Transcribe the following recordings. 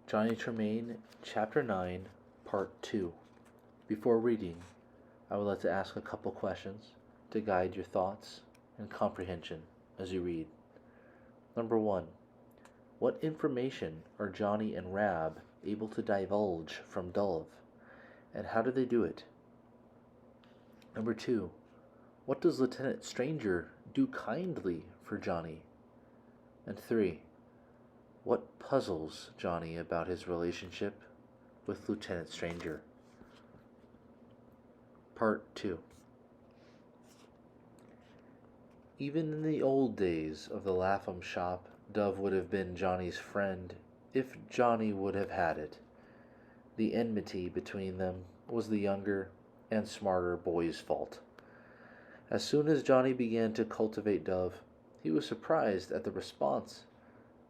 Johnny Tremain, Chapter 9, Part 2. Before reading, I would like to ask a couple questions to guide your thoughts and comprehension as you read. Number 1. What information are Johnny and Rab able to divulge from Dove, and how do they do it? Number 2. What does Lieutenant Stranger do kindly for Johnny? And 3. What puzzles Johnny about his relationship with Lieutenant Stranger? Part 2. Even in the old days of the Lapham shop, Dove would have been Johnny's friend if Johnny would have had it. The enmity between them was the younger and smarter boy's fault. As soon as Johnny began to cultivate Dove, he was surprised at the response.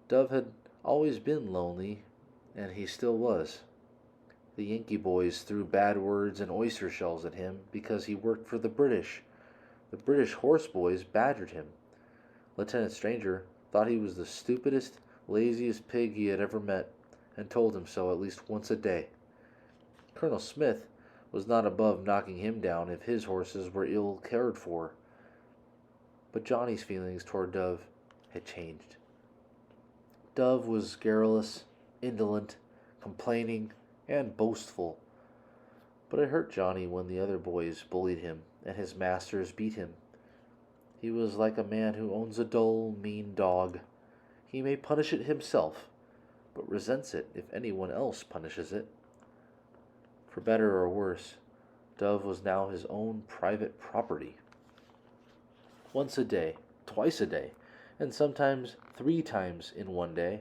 Dove had always been lonely, and he still was. The Yankee boys threw bad words and oyster shells at him because he worked for the British. The British horse boys badgered him. Lieutenant Stranger thought he was the stupidest, laziest pig he had ever met, and told him so at least once a day. Colonel Smith was not above knocking him down if his horses were ill cared for. But Johnny's feelings toward Dove had changed. Dove was garrulous, indolent, complaining, and boastful. But it hurt Johnny when the other boys bullied him and his masters beat him. He was like a man who owns a dull, mean dog. He may punish it himself, but resents it if anyone else punishes it. For better or worse, Dove was now his own private property. Once a day, twice a day, and sometimes 3 times in one day,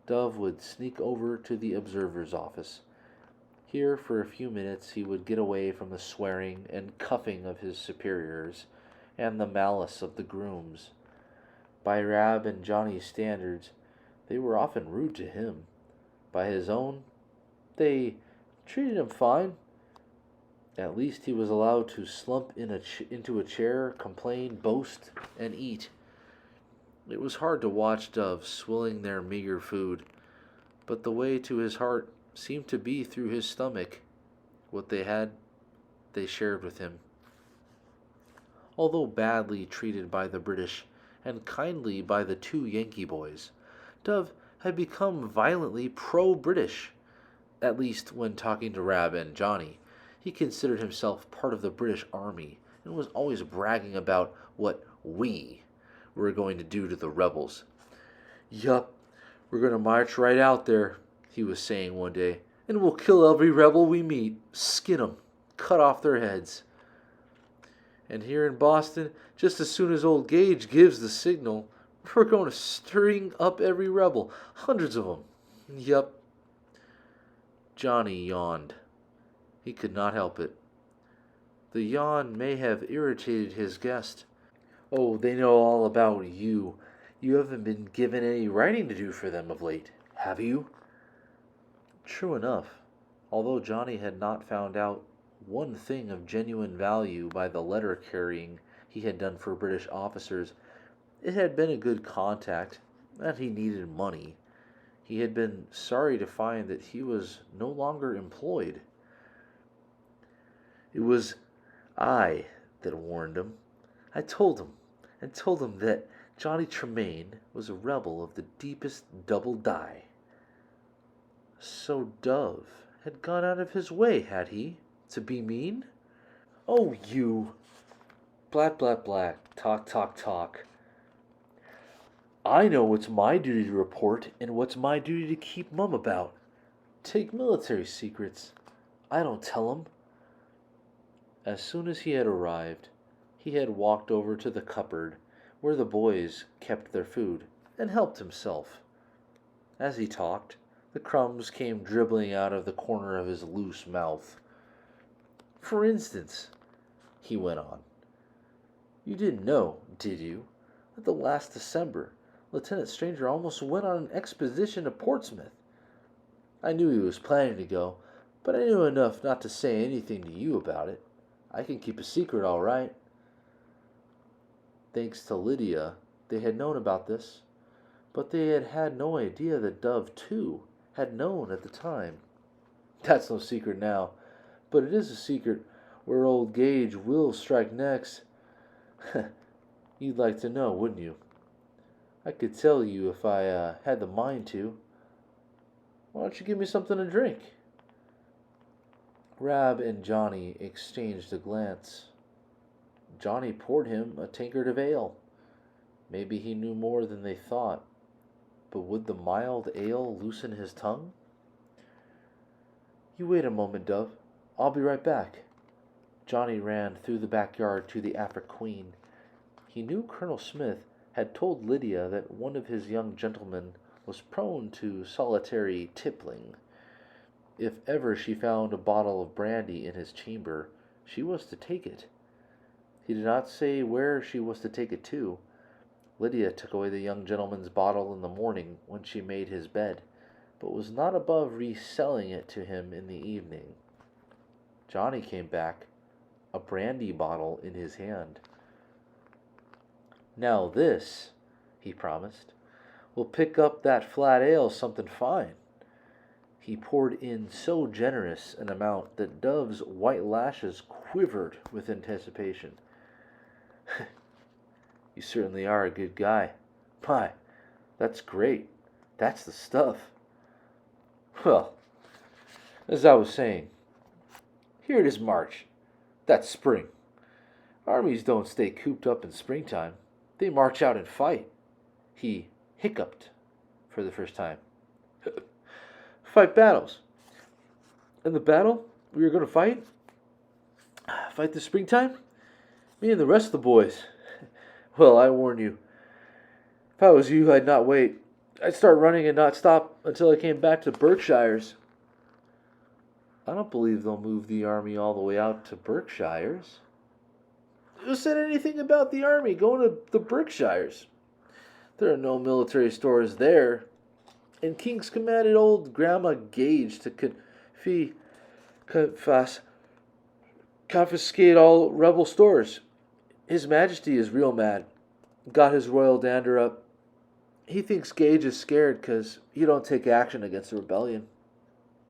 Dove would sneak over to the observer's office. Here, for a few minutes, he would get away from the swearing and cuffing of his superiors and the malice of the grooms. By Rab and Johnny's standards, they were often rude to him. By his own, they treated him fine. At least he was allowed to slump into a chair, complain, boast, and eat. It was hard to watch Dove swilling their meager food, but the way to his heart seemed to be through his stomach. What they had, they shared with him. Although badly treated by the British and kindly by the 2 Yankee boys, Dove had become violently pro-British. At least when talking to Rab and Johnny, he considered himself part of the British Army and was always bragging about what we were going to do to the rebels. "Yup, we're going to march right out there," he was saying one day, "and we'll kill every rebel we meet, skin 'em, cut off their heads. And here in Boston, just as soon as old Gage gives the signal, we're going to string up every rebel, hundreds of 'em. Yup." Johnny yawned. He could not help it. The yawn may have irritated his guest. "Oh, they know all about you. You haven't been given any writing to do for them of late, have you?" True enough, although Johnny had not found out one thing of genuine value by the letter carrying he had done for British officers, it had been a good contact, and he needed money. He had been sorry to find that he was no longer employed. It was I that warned him. I told him that Johnny Tremain was a rebel of the deepest double dye. So Dove had gone out of his way, had he, to be mean? "Oh, you! Blat, blat, blat. Talk, talk, talk. I know what's my duty to report and what's my duty to keep mum about. Take military secrets. I don't tell 'em." As soon as he had arrived, he had walked over to the cupboard where the boys kept their food and helped himself. As he talked, the crumbs came dribbling out of the corner of his loose mouth. "For instance," he went on, "you didn't know, did you, that the last December Lieutenant Stranger almost went on an expedition to Portsmouth? I knew he was planning to go, but I knew enough not to say anything to you about it. I can keep a secret all right." Thanks to Lydia, they had known about this, but they had had no idea that Dove, too, had known at the time. That's no secret now, but it is a secret where old Gage will strike next. You'd like to know, wouldn't you? I could tell you if I had the mind to. Why don't you give me something to drink? Rab and Johnny exchanged a glance. Johnny poured him a tankard of ale. Maybe he knew more than they thought, but would the mild ale loosen his tongue? You wait a moment, Dove. I'll be right back. Johnny ran through the backyard to the Afric Queen. He knew Colonel Smith had told Lydia that one of his young gentlemen was prone to solitary tippling. If ever she found a bottle of brandy in his chamber, she was to take it. He did not say where she was to take it to. Lydia took away the young gentleman's bottle in the morning when she made his bed, but was not above reselling it to him in the evening. Johnny came back, a brandy bottle in his hand. Now this, he promised, will pick up that flat ale something fine. He poured in so generous an amount that Dove's white lashes quivered with anticipation. You certainly are a good guy. My, that's great. That's the stuff. Well, as I was saying, here it is March. That's spring. Armies don't stay cooped up in springtime. They march out and fight. He hiccuped for the first time. Fight battles. And the battle we were going to fight? Fight the springtime? Me and the rest of the boys. Well, I warn you. If I was you, I'd not wait. I'd start running and not stop until I came back to Berkshires. I don't believe they'll move the army all the way out to Berkshires. Who said anything about the army going to the Berkshires? There are no military stores there. And King's commanded old Grandma Gage to confiscate all rebel stores. His Majesty is real mad. Got his royal dander up. He thinks Gage is scared because he don't take action against the rebellion.